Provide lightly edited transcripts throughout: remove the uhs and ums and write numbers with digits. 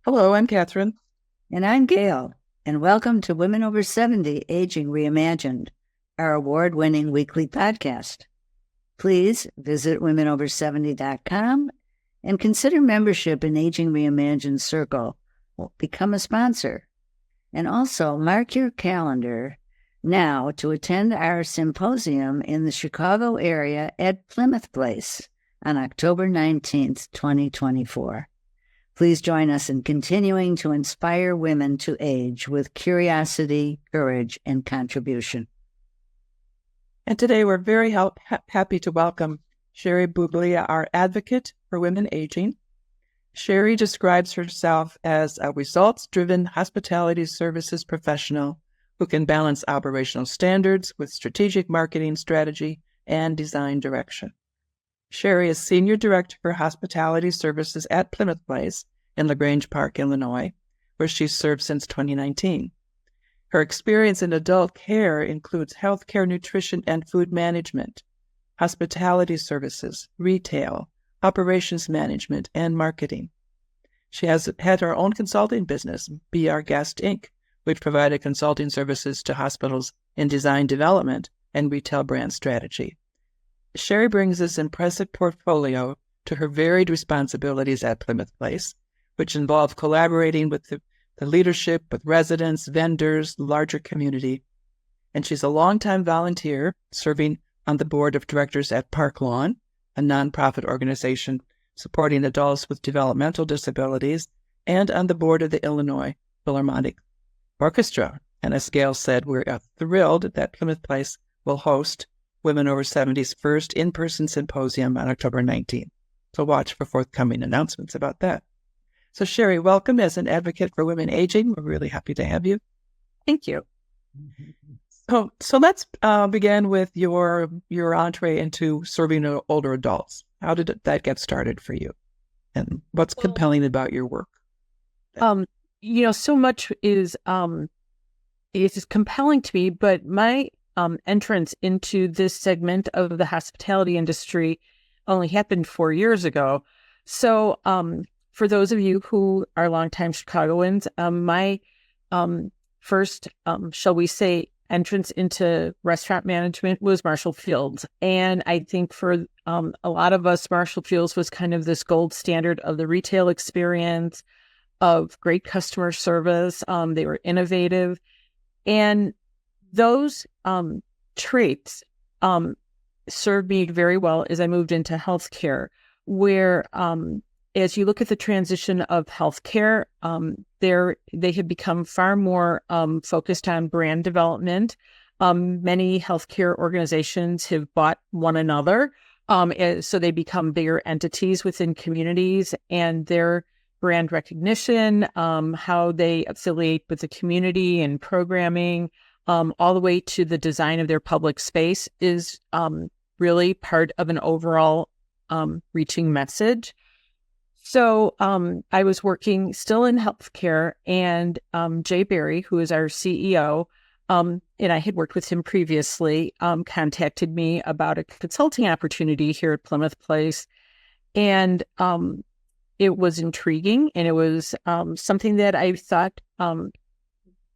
Hello, I'm Catherine. And I'm Gail, and welcome to Women Over 70 Aging Reimagined, our award-winning weekly podcast. Please visit womenover70.com and consider membership in Aging Reimagined Circle. Become a sponsor. And also mark your calendar now to attend our symposium in the Chicago area at Plymouth Place on October 19th, 2024. Please join us in continuing to inspire women to age with curiosity, courage, and contribution. And today we're very happy to welcome Cheri Boublis, our advocate for women aging. Cheri describes herself as a results-driven hospitality services professional who can balance operational standards with strategic marketing strategy and design direction. Cheri is Senior Director for Hospitality Services at Plymouth Place in LaGrange Park, Illinois, where she's served since 2019. Her experience in adult care includes healthcare, nutrition, and food management, hospitality services, retail, operations management, and marketing. She has had her own consulting business, Be Our Guest, Inc., which provided consulting services to hospitals in design development and retail brand strategy. Cheri brings this impressive portfolio to her varied responsibilities at Plymouth Place, which involve collaborating with the leadership, with residents, vendors, larger community. And she's a longtime volunteer serving on the board of directors at Park Lawn, a nonprofit organization supporting adults with developmental disabilities, and on the board of the Illinois Philharmonic Orchestra. And as Gail said, we're thrilled that Plymouth Place will host Women Over 70's first in-person symposium on October 19th. So watch for forthcoming announcements about that. So Cheri, welcome as an advocate for women aging. We're really happy to have you. Thank you. So let's begin with your entree into serving older adults. How did that get started for you? And what's compelling about your work? So much is compelling to me, but my entrance into this segment of the hospitality industry only happened 4 years ago. So for those of you who are longtime Chicagoans, my first, shall we say, entrance into restaurant management was Marshall Fields. And I think for a lot of us, Marshall Fields was kind of this gold standard of the retail experience, of great customer service. They were innovative. And those traits served me very well as I moved into healthcare, where as you look at the transition of healthcare, they have become far more focused on brand development. Many healthcare organizations have bought one another, so they become bigger entities within communities, and their brand recognition, how they affiliate with the community and programming, all the way to the design of their public space is really part of an overall reaching message. So I was working still in healthcare, and Jay Berry, who is our CEO, and I had worked with him previously, contacted me about a consulting opportunity here at Plymouth Place. And it was intriguing, and it was something that I thought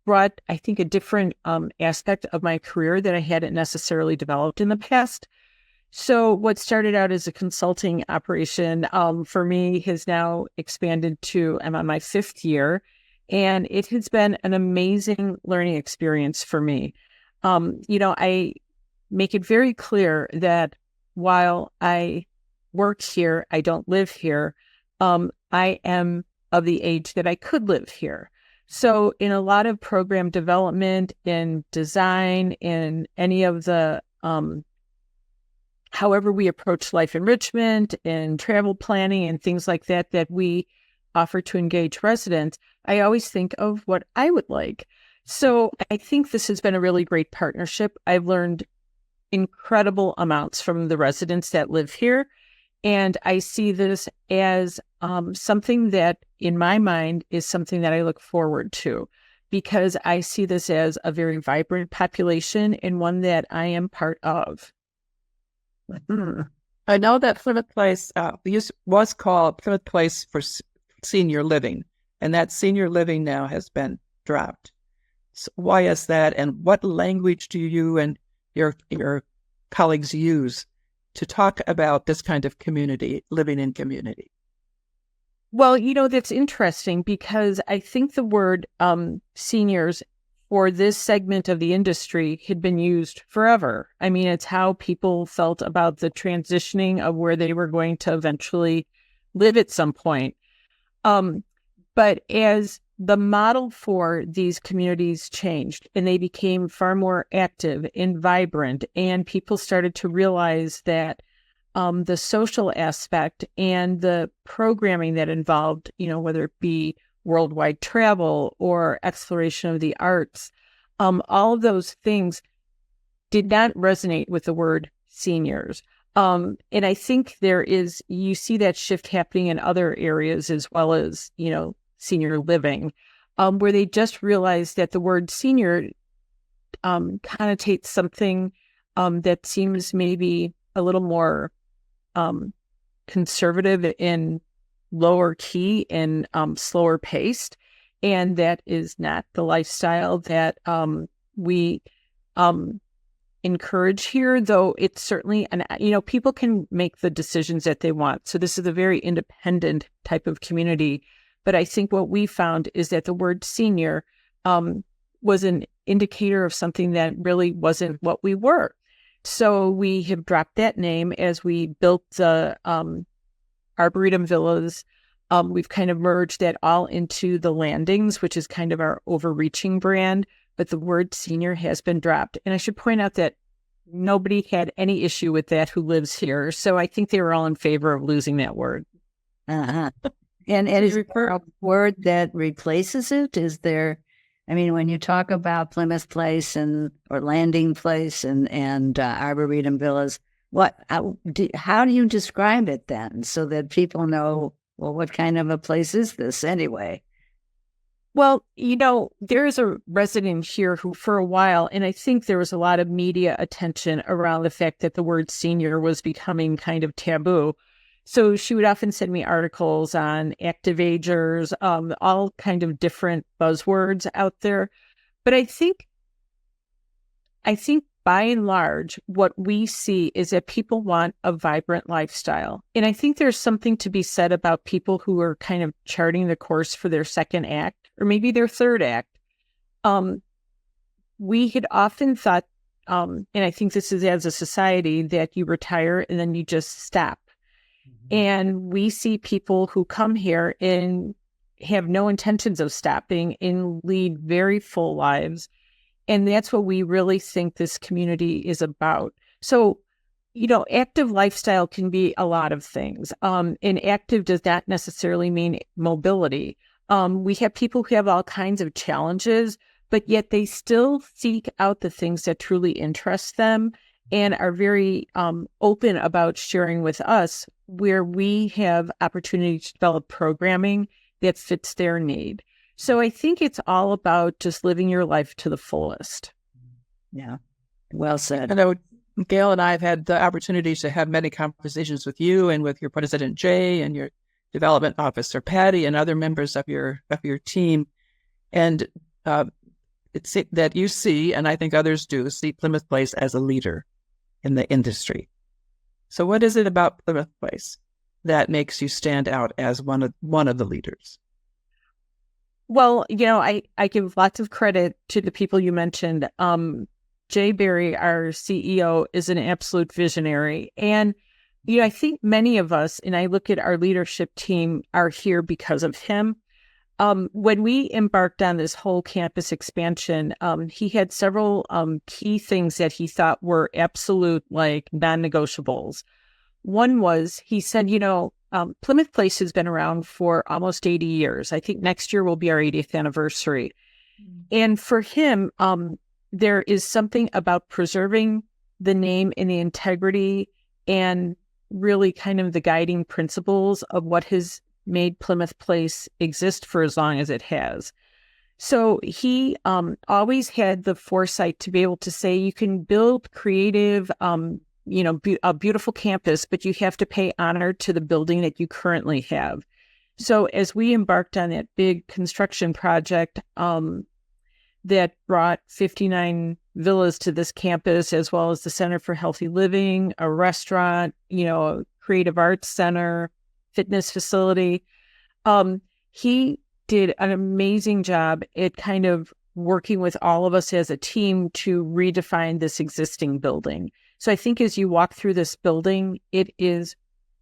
brought, I think, a different aspect of my career that I hadn't necessarily developed in the past. So what started out as a consulting operation for me has now expanded to, I'm on my 5th year, and it has been an amazing learning experience for me. I make it very clear that while I work here, I don't live here. I am of the age that I could live here. So in a lot of program development, in design, in any of the however we approach life enrichment and travel planning and things like that we offer to engage residents, I always think of what I would like. So I think this has been a really great partnership. I've learned incredible amounts from the residents that live here. And I see this as something that, in my mind, is something that I look forward to, because I see this as a very vibrant population and one that I am part of. I know that Plymouth Place was called Plymouth Place for Senior Living, and that senior living now has been dropped. So why is that, and what language do you and your colleagues use to talk about this kind of community, living in community? Well, that's interesting because I think the word seniors for this segment of the industry had been used forever. I mean, it's how people felt about the transitioning of where they were going to eventually live at some point. But as the model for these communities changed and they became far more active and vibrant, and people started to realize that the social aspect and the programming that involved, whether it be worldwide travel or exploration of the arts, all of those things did not resonate with the word seniors. And I think you see that shift happening in other areas as well as, senior living, where they just realized that the word senior connotates something that seems maybe a little more conservative in lower key and slower paced. And that is not the lifestyle that we encourage here, though it's certainly, people can make the decisions that they want. So this is a very independent type of community. But I think what we found is that the word senior was an indicator of something that really wasn't what we were. So we have dropped that name as we built the Arboretum Villas. We've kind of merged that all into the Landings, which is kind of our overreaching brand. But the word senior has been dropped. And I should point out that nobody had any issue with that who lives here. So I think they were all in favor of losing that word. Uh-huh. And is there a word that replaces it? Is there, when you talk about Plymouth Place or Landing Place and Arboretum Villas, how do you describe it then so that people know, well, what kind of a place is this anyway? Well, there is a resident here who for a while, and I think there was a lot of media attention around the fact that the word senior was becoming kind of taboo. So she would often send me articles on active agers, all kind of different buzzwords out there. But I think by and large, what we see is that people want a vibrant lifestyle. And I think there's something to be said about people who are kind of charting the course for their second act or maybe their third act. We had often thought, and I think this is as a society, that you retire and then you just stop. And we see people who come here and have no intentions of stopping and lead very full lives. And that's what we really think this community is about. So, active lifestyle can be a lot of things. And active does not necessarily mean mobility. We have people who have all kinds of challenges, but yet they still seek out the things that truly interest them and are very open about sharing with us where we have opportunity to develop programming that fits their need. So I think it's all about just living your life to the fullest. Yeah, well said. I know Gail and I have had the opportunity to have many conversations with you and with your president, Jay, and your development officer, Patty, and other members of your team. And it's that you see, and I think others do, see Plymouth Place as a leader in the industry. So what is it about Plymouth Place that makes you stand out as one of the leaders? Well, I give lots of credit to the people you mentioned. Jay Berry, our CEO, is an absolute visionary. And, I think many of us, and I look at our leadership team, are here because of him. When we embarked on this whole campus expansion, he had several key things that he thought were absolute, non-negotiables. One was, he said, Plymouth Place has been around for almost 80 years. I think next year will be our 80th anniversary. And for him, there is something about preserving the name and the integrity and really kind of the guiding principles of what has made Plymouth Place exist for as long as it has. So he always had the foresight to be able to say, you can build creative, a beautiful campus, but you have to pay honor to the building that you currently have. So as we embarked on that big construction project that brought 59 villas to this campus, as well as the Center for Healthy Living, a restaurant, a creative arts center, fitness facility, he did an amazing job at kind of working with all of us as a team to redefine this existing building. So I think as you walk through this building, it is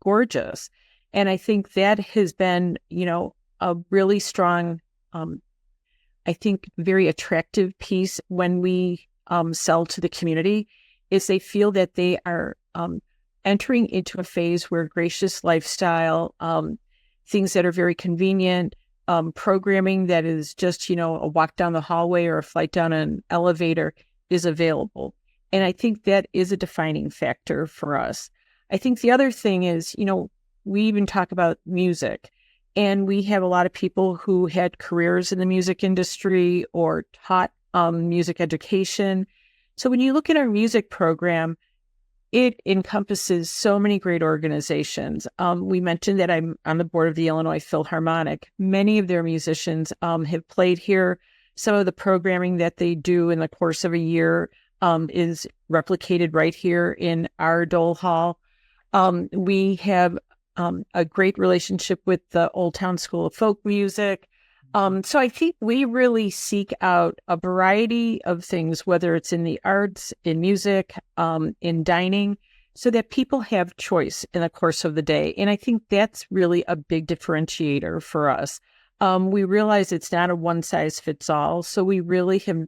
gorgeous. And I think that has been, a really strong, I think very attractive piece when we sell to the community is they feel that they are entering into a phase where gracious lifestyle, things that are very convenient, programming that is just, a walk down the hallway or a flight down an elevator is available. And I think that is a defining factor for us. I think the other thing is, we even talk about music, and we have a lot of people who had careers in the music industry or taught music education. So when you look at our music program, it encompasses so many great organizations. We mentioned that I'm on the board of the Illinois Philharmonic. Many of their musicians have played here. Some of the programming that they do in the course of a year is replicated right here in our Dole Hall. We have a great relationship with the Old Town School of Folk Music. So I think we really seek out a variety of things, whether it's in the arts, in music, in dining, so that people have choice in the course of the day. And I think that's really a big differentiator for us. We realize it's not a one size fits all. So we really have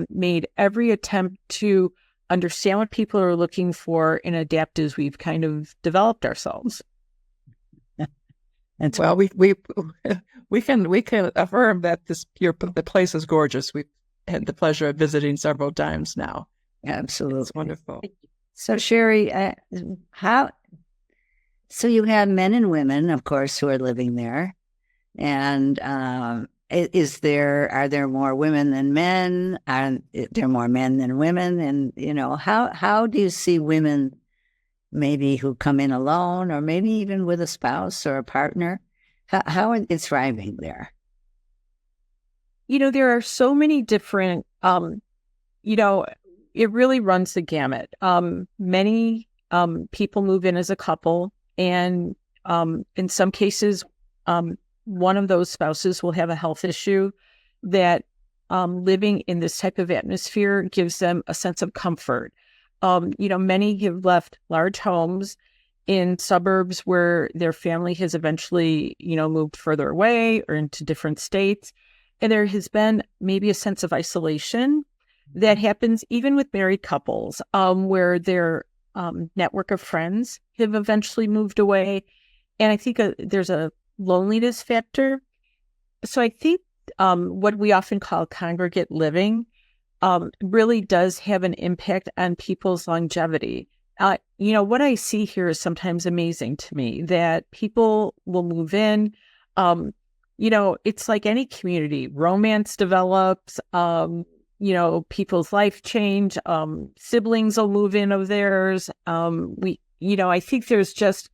made every attempt to understand what people are looking for and adapt as we've kind of developed ourselves. And well, we can affirm that the place is gorgeous. We've had the pleasure of visiting several times now. Absolutely. It's wonderful. So Cheri, so you have men and women, of course, who are living there. And are there more women than men? Are there more men than women? And, how do you see women maybe who come in alone or maybe even with a spouse or a partner? How are they thriving there? There are so many different, it really runs the gamut. Many people move in as a couple, and in some cases, one of those spouses will have a health issue that living in this type of atmosphere gives them a sense of comfort. Many have left large homes in suburbs where their family has eventually, moved further away or into different states. And there has been maybe a sense of isolation that happens even with married couples, where their network of friends have eventually moved away. And I think there's a loneliness factor. So I think what we often call congregate living really does have an impact on people's longevity. What I see here is sometimes amazing to me, that people will move in. It's like any community. Romance develops, people's life change, siblings will move in of theirs. I think there's just,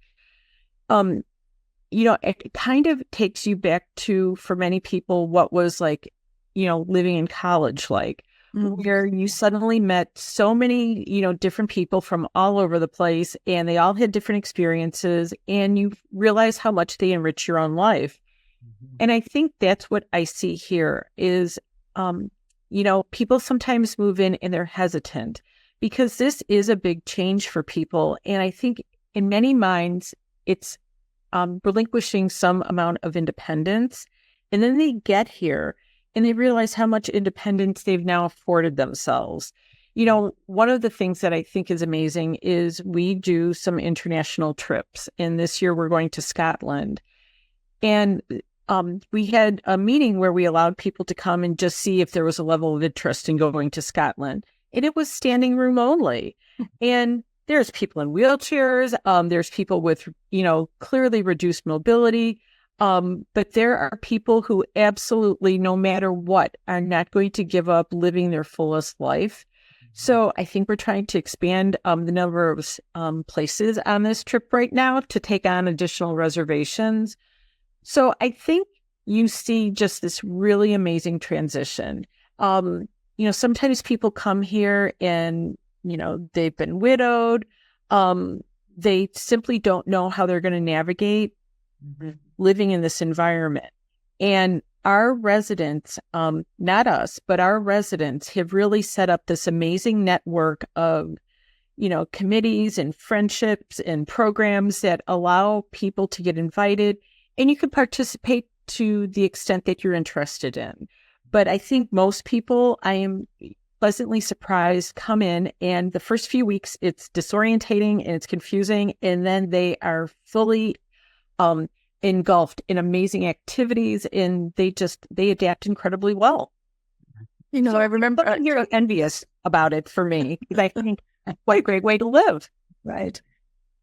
it kind of takes you back to, for many people, what was like, living in college like. Where you suddenly met so many, different people from all over the place, and they all had different experiences, and you realize how much they enrich your own life. Mm-hmm. And I think that's what I see here is, people sometimes move in and they're hesitant because this is a big change for people. And I think in many minds, it's relinquishing some amount of independence. And then they get here and they realize how much independence they've now afforded themselves. One of the things that I think is amazing is we do some international trips. And this year we're going to Scotland. And we had a meeting where we allowed people to come and just see if there was a level of interest in going to Scotland. And it was standing room only. And there's people in wheelchairs. There's people with, clearly reduced mobility. But there are people who absolutely, no matter what, are not going to give up living their fullest life. So I think we're trying to expand the number of places on this trip right now to take on additional reservations. So I think you see just this really amazing transition. Sometimes people come here and, they've been widowed. They simply don't know how they're going to navigate living in this environment. And our residents, not us, but our residents have really set up this amazing network of, committees and friendships and programs that allow people to get invited, and you can participate to the extent that you're interested in. But I think most people, I am pleasantly surprised, come in, and the first few weeks it's disorientating and it's confusing, and then they are fully engulfed in amazing activities, and they adapt incredibly well. I remember you're envious about it for me, because I think what a great way to live. Right.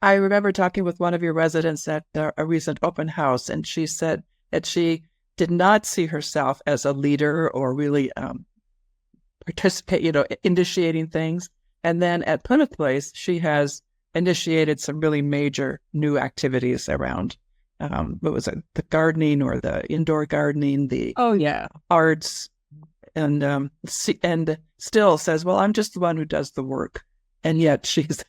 I remember talking with one of your residents at a recent open house, and she said that she did not see herself as a leader or really participate, initiating things. And then at Plymouth Place, she has initiated some really major new activities around, what was it, the gardening or the indoor gardening, the arts, and still says, well, I'm just the one who does the work. And yet she's,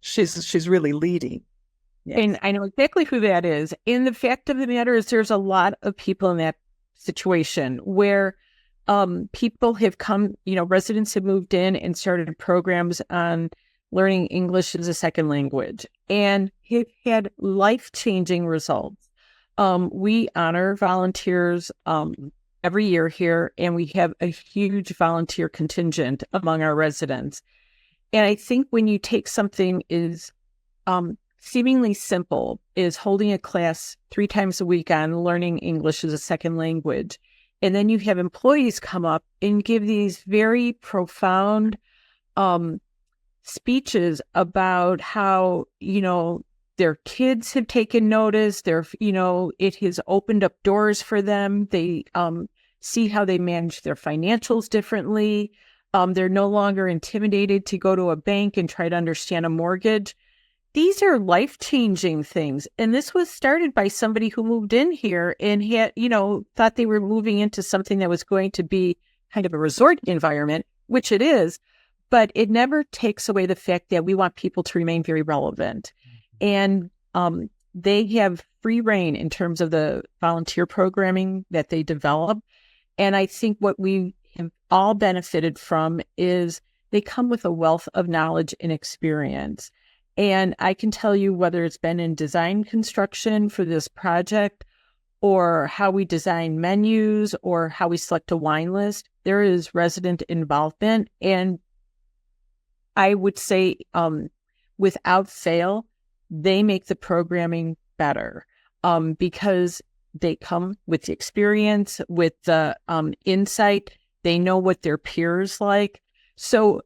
she's really leading. Yes. And I know exactly who that is. And the fact of the matter is there's a lot of people in that situation where people have come, residents have moved in and started programs on learning English as a second language and have had life-changing results. We honor volunteers every year here, and we have a huge volunteer contingent among our residents. And I think when you take something is seemingly simple, is holding a class 3 times a week on learning English as a second language, and then you have employees come up and give these very profound speeches about how, their kids have taken notice, it has opened up doors for them. They see how they manage their financials differently. They're no longer intimidated to go to a bank and try to understand a mortgage. These are life-changing things. And this was started by somebody who moved in here and had, thought they were moving into something that was going to be kind of a resort environment, which it is, but it never takes away the fact that we want people to remain very relevant. And they have free reign in terms of the volunteer programming that they develop. And I think what we have all benefited from is they come with a wealth of knowledge and experience. And I can tell you, whether it's been in design construction for this project or how we design menus or how we select a wine list, there is resident involvement. And I would say without fail, they make the programming better because they come with the experience, with the insight. They know what their peers like. So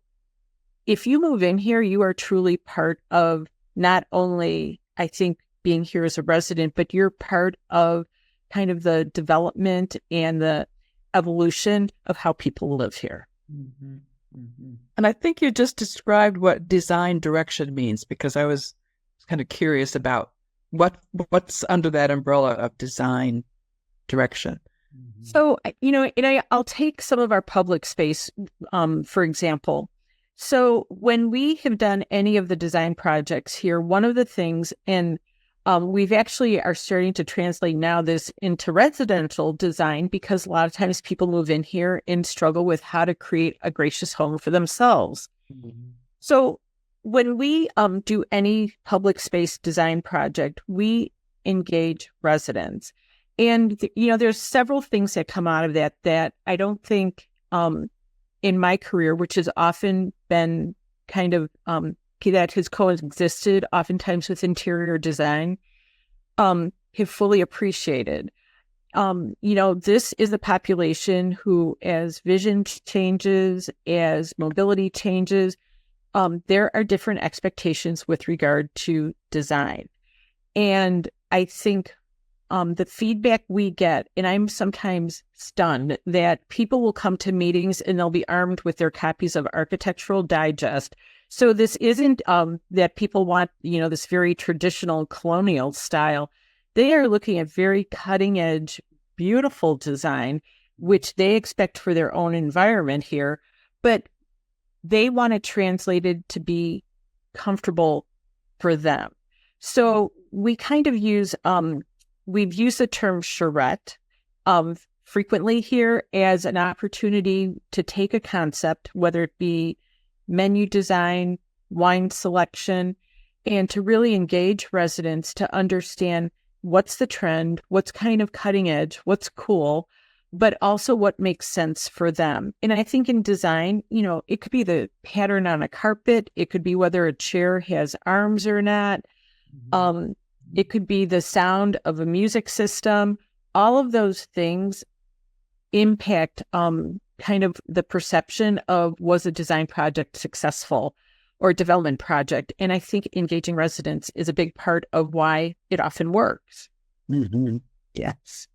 if you move in here, you are truly part of not only, I think, being here as a resident, but you're part of kind of the development and the evolution of how people live here. Mm-hmm. Mm-hmm. And I think you just described what design direction means, because I was kind of curious about what's under that umbrella of design direction. So, I'll take some of our public space, for example. So when we have done any of the design projects here, one of the things, and we've actually are starting to translate now this into residential design, because a lot of times people move in here and struggle with how to create a gracious home for themselves. Mm-hmm. So when we do any public space design project, we engage residents. And, there's several things that come out of that I don't think in my career, which has often been kind of that has coexisted oftentimes with interior design, have fully appreciated. This is a population who, as vision changes, as mobility changes, there are different expectations with regard to design. And I think the feedback we get, and I'm sometimes stunned that people will come to meetings and they'll be armed with their copies of Architectural Digest. So this isn't that people want, this very traditional colonial style. they are looking at very cutting edge, beautiful design, which they expect for their own environment here, but they want it translated to be comfortable for them. So we kind of use, we've used the term charrette frequently here as an opportunity to take a concept, whether it be menu design, wine selection, and to really engage residents to understand what's the trend, what's kind of cutting edge, what's cool, but also what makes sense for them. And I think in design, you know, it could be the pattern on a carpet. It could be whether a chair has arms or not. It could be the sound of a music system. All of those things impact kind of the perception of, was a design project successful or development project? And I think engaging residents is a big part of why it often works. Mm-hmm. Yes.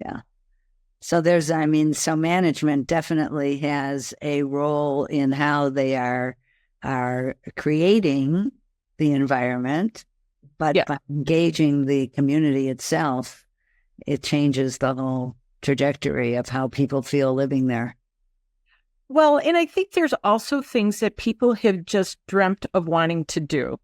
Yeah. So so management definitely has a role in how they are creating the environment, but by engaging the community itself, it changes the whole trajectory of how people feel living there. Well, and I think there's also things that people have just dreamt of wanting to do.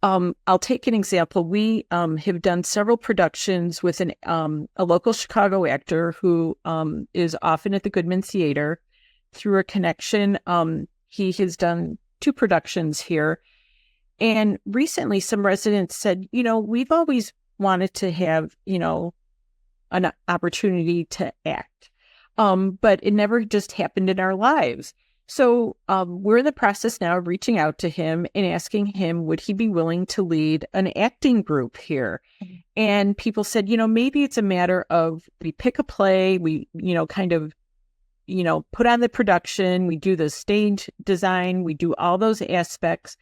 I'll take an example. We have done several productions with a local Chicago actor who is often at the Goodman Theater. Through a connection, he has done 2 productions here. And recently some residents said, you know, we've always wanted to have, you know, an opportunity to act. But it never just happened in our lives. So we're in the process now of reaching out to him and asking him, would he be willing to lead an acting group here? Mm-hmm. And people said, you know, maybe it's a matter of we pick a play, we, you know, kind of, you know, put on the production, we do the stage design, we do all those aspects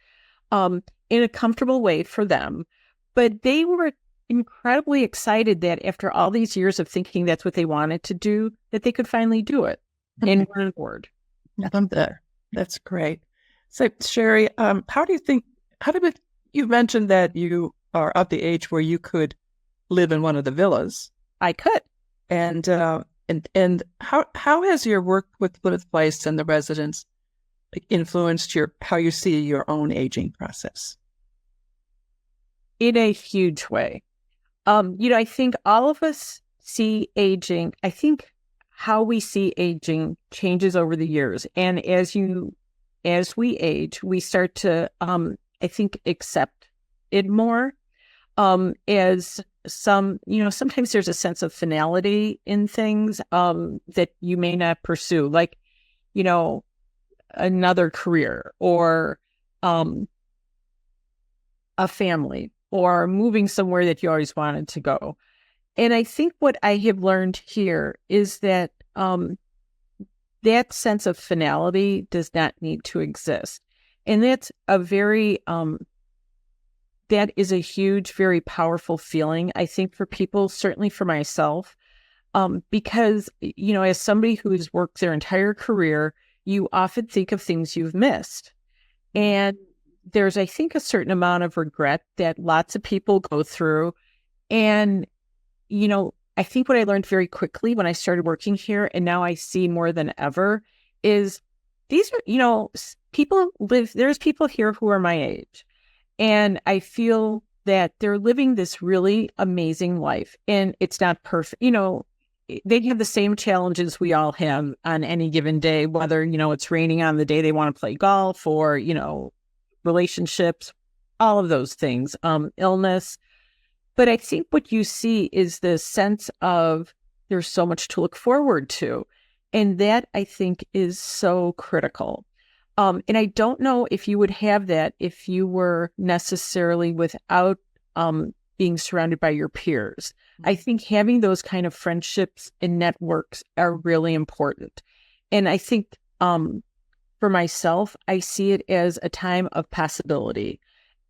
in a comfortable way for them. But they were incredibly excited that after all these years of thinking that's what they wanted to do, that they could finally do it and we're on board. That's great. So, Cheri, you mentioned that you are of the age where you could live in one of the villas. I could. And how has your work with Plymouth Place and the residents influenced how you see your own aging process? In a huge way. You know, I think all of us see aging. I think how we see aging changes over the years. And as we age, we start to, I think, accept it more. As sometimes there's a sense of finality in things that you may not pursue, like, you know, another career or a family or moving somewhere that you always wanted to go. And I think what I have learned here is that that sense of finality does not need to exist. And that's that is a huge, very powerful feeling, I think, for people, certainly for myself, because, you know, as somebody who's worked their entire career, you often think of things you've missed. And there's, I think, a certain amount of regret that lots of people go through. And, you know, I think what I learned very quickly when I started working here, and now I see more than ever, is these are, you know, there's people here who are my age. And I feel that they're living this really amazing life. And it's not perfect. You know, they have the same challenges we all have on any given day, whether, you know, it's raining on the day they want to play golf or, you know, relationships, all of those things, illness. But I think what you see is the sense of there's so much to look forward to. And that, I think, is so critical. And I don't know if you would have that if you were necessarily without being surrounded by your peers. I think having those kind of friendships and networks are really important. And I think for myself, I see it as a time of possibility,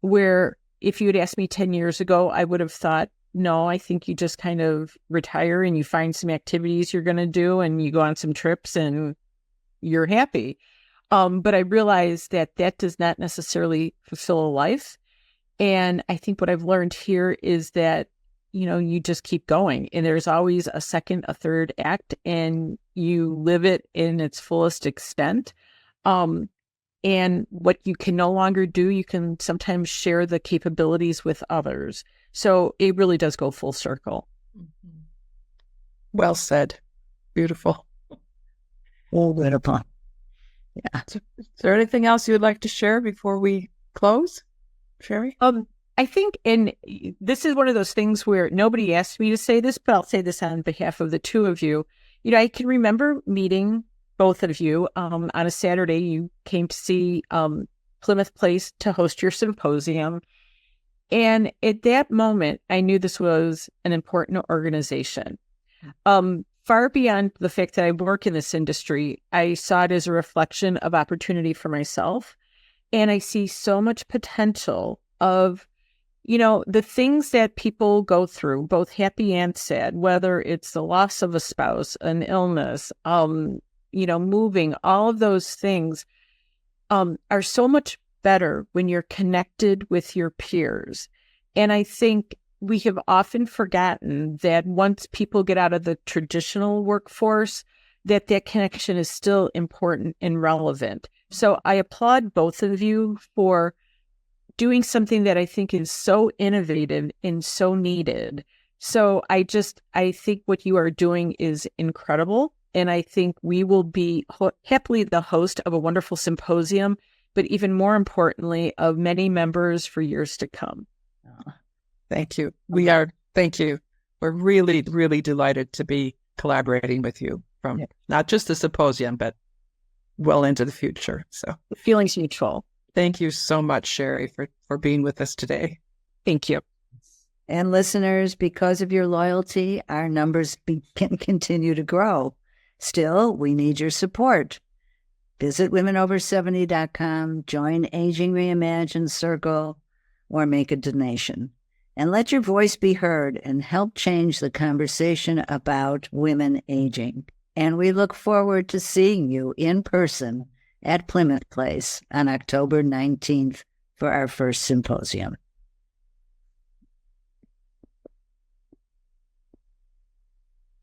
where if you had asked me 10 years ago, I would have thought, no, I think you just kind of retire and you find some activities you're going to do and you go on some trips and you're happy. But I realized that that does not necessarily fulfill a life. And I think what I've learned here is that, you just keep going. And there's always a second, a third act, and you live it in its fullest extent. And what you can no longer do, you can sometimes share the capabilities with others. So it really does go full circle. Well said. Beautiful. Beautiful. Yeah. Is there anything else you would like to share before we close, Cheri? I think, and this is one of those things where nobody asked me to say this, but I'll say this on behalf of the two of you. I can remember meeting both of you on a Saturday. You came to see Plymouth Place to host your symposium. And at that moment, I knew this was an important organization. Far beyond the fact that I work in this industry, I saw it as a reflection of opportunity for myself. And I see so much potential of the things that people go through, both happy and sad, whether it's the loss of a spouse, an illness, moving, all of those things are so much better when you're connected with your peers. And I think we have often forgotten that once people get out of the traditional workforce, that connection is still important and relevant. So I applaud both of you for doing something that I think is so innovative and so needed. So I think what you are doing is incredible. And I think we will be happily the host of a wonderful symposium, but even more importantly, of many members for years to come. Thank you. Thank you. We're really, really delighted to be collaborating with you from not just the symposium, but well into the future. So the feeling's mutual. Thank you so much, Cheri, for being with us today. Thank you. And listeners, because of your loyalty, our numbers can continue to grow. Still, we need your support. Visit womenover70.com, join Aging Reimagined Circle, or make a donation. And let your voice be heard and help change the conversation about women aging. And we look forward to seeing you in person at Plymouth Place on October 19th for our first symposium.